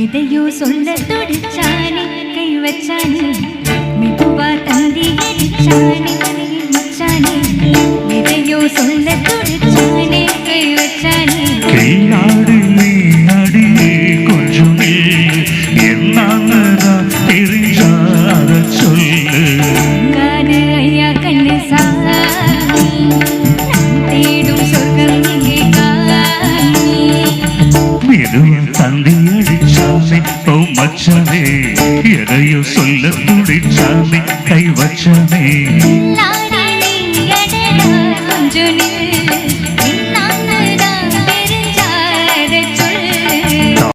எதையோ சொல்ல துடிச்சானே கை வச்சானே மெதுவா தந்தி அடிச்சானே மச்சானே எதையோ சொல்ல துடிச்சானே கை வச்சானே கையாடு நீ அடியே கொஞ்சம் என்னன்னா தெரிஞ்சாத சொல்லு காது ஐயா கண்ணு சாமி தேடும் சொர்க்கம் இங்கே காணி மெதுவா தந்தி அடிச்சானே ஓ மச்சானே எதையோ சொல்ல துடிச்சானே கை வச்சானே கொஞ்சம்